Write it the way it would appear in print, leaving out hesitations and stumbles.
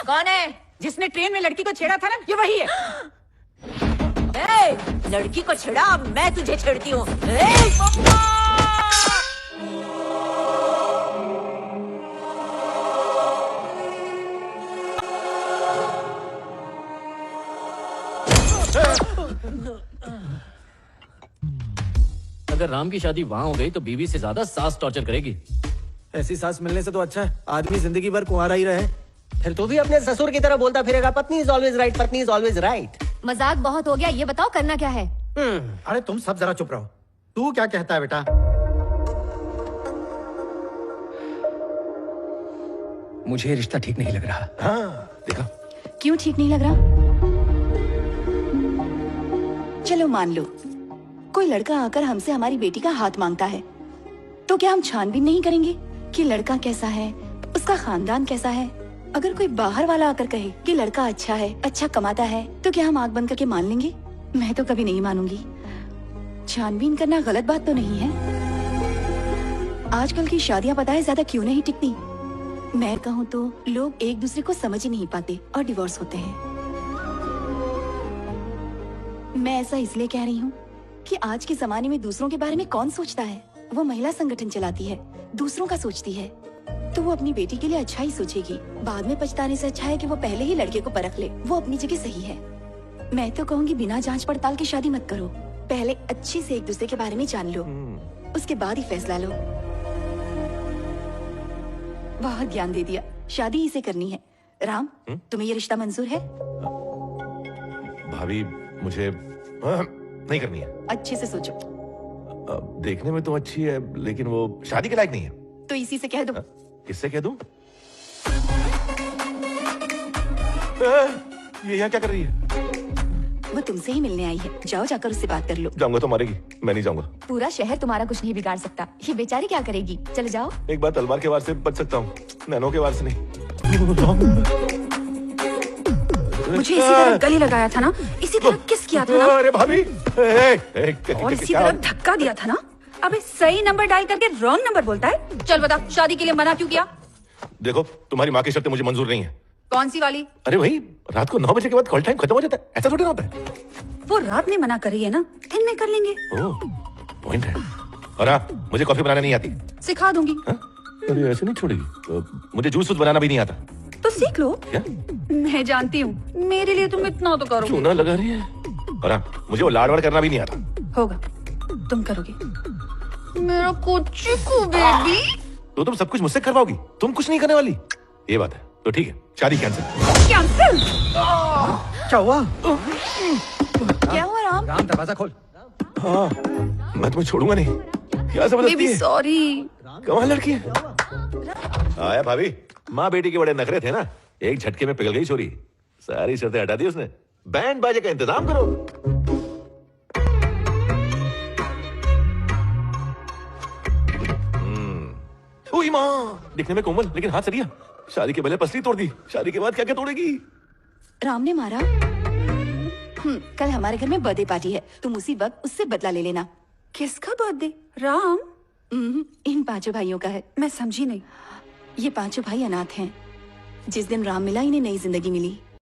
कौन है? जिसने ट्रेन में लड़की को छेड़ा था ना, ये वही है। लड़की को छेड़ा, मैं तुझे छेड़ती हूँ। अगर राम की शादी वहाँ हो गई तो बीवी से ज्यादा सास टॉर्चर करेगी। ऐसी सास मिलने से तो अच्छा है आदमी जिंदगी भर कुंवारा ही रहे। फिर तू भी अपने ससुर की तरह बोलता फिरेगा, पत्नी इज ऑलवेज राइट, पत्नी इज ऑलवेज राइट। मजाक बहुत हो गया, ये बताओ करना क्या है? अरे तुम सब जरा चुप रहो। तू क्या कहता है बेटा? मुझे रिश्ता ठीक नहीं लग रहा। हाँ देखा, क्यों ठीक नहीं लग रहा? चलो मान लो कोई लड़का आकर हमसे हमारी बेटी का हाथ मांगता है, तो क्या हम छानबीन नहीं करेंगे कि लड़का कैसा है, उसका खानदान कैसा है? अगर कोई बाहर वाला आकर कहे कि लड़का अच्छा है, अच्छा कमाता है, तो क्या हम आंख बंद करके मान लेंगे? मैं तो कभी नहीं मानूंगी। छानबीन करना गलत बात तो नहीं है। आजकल की शादियां पता है ज्यादा क्यों नहीं टिकती? मैं कहूँ तो लोग एक दूसरे को समझ ही नहीं पाते और डिवोर्स होते हैं। मैं ऐसा इसलिए कह रही हूँ कि आज के जमाने में दूसरों के बारे में कौन सोचता है? वो महिला संगठन चलाती है, दूसरों का सोचती है, तो वो अपनी बेटी के लिए अच्छा ही सोचेगी। बाद में पछताने से अच्छा है कि वो पहले ही लड़के को परख ले, वो अपनी जगह सही है। मैं तो कहूँगी बिना जांच पड़ताल की शादी मत करो, पहले अच्छे से एक दूसरे के बारे में जान लो, उसके बाद ही फैसला लो। बहुत ज्ञान दे दिया, शादी इसे करनी है। राम, तुम्हें ये रिश्ता मंजूर है? भाभी मुझे नहीं करनी है। अच्छे से सोचो। देखने में तो अच्छी है लेकिन वो शादी के लायक नहीं है। तो इसी से कह दो। किससे कह दूं? ये यहाँ क्या कर रही है? वो तुमसे ही मिलने आई है, जाओ जाकर उससे बात कर लो। जाऊंगा तो मारेगी, मैं नहीं जाऊंगा। पूरा शहर तुम्हारा कुछ नहीं बिगाड़ सकता, ये बेचारी क्या करेगी? चले जाओ। एक बार तलवार के वार से बच सकता हूँ, नैनो के वार से नहीं। मुझे इसी तरह गले लगाया था ना, इसी तरह किस किया था ना, अरे भाभी और इसी तरह धक्का दिया था ना। अबे सही नंबर डायल करके रॉन्ग नंबर बोलता है। चल बता, शादी के लिए मना क्यों किया? देखो तुम्हारी माँ की शर्तें मुझे मंजूर नहीं है। कौन सी वाली? अरे वही, रात को 9 बजे के बाद कॉल टाइम खत्म हो जाता है, ऐसा थोड़ी ना होता है। वो रात में मना कर रही है ना, दिन में कर लेंगे। ओह, पॉइंट है। और हाँ, मुझे कॉफी बनाना नहीं आती। सिखा दूंगी। अरे ऐसे नहीं छोड़ेगी। मुझे जूस बनाना भी नहीं आता। तो सीख लो। क्या? मैं जानती हूँ, मेरे लिए तुम इतना तो करो। चूना लगा रही है। और हाँ, मुझे वो लाड़ वाड़ करना भी नहीं आता। होगा, तुम करोगे। मेरा कोची को बेबी। तो तुम सब कुछ मुझसे करवाओगी, तुम कुछ नहीं करने वाली। ये बात है, तो ठीक है, शादी कैंसिल। कैंसिल? क्या हुआ? क्या हुआ राम? राम दरवाजा खोल। हाँ, मैं तुम्हें छोड़ूंगा नहीं। क्या जबरदस्ती है? सॉरी। कमाल लड़की है। आया भाभी, माँ बेटी के बड़े नखरे थे ना, एक झटके में पिघल गई छोरी। सारी शर्तें हटा दी उसने। बैंड बाजे का इंतजाम करो। हुई माँ, दिखने में कोमल लेकिन हाथ सरिया। शादी के पहले पसली तोड़ दी, शादी के बाद क्या क्या तोड़ेगी? राम ने मारा? कल हमारे घर में बर्थडे पार्टी है, तुम उसी वक्त उससे बदला ले लेना। किसका बर्थडे? राम? इन 5 भाइयों का है। मैं समझी नहीं। ये 5 भाई अनाथ हैं। जिस दिन राम मिला इन्हें नई जिंदगी मिली।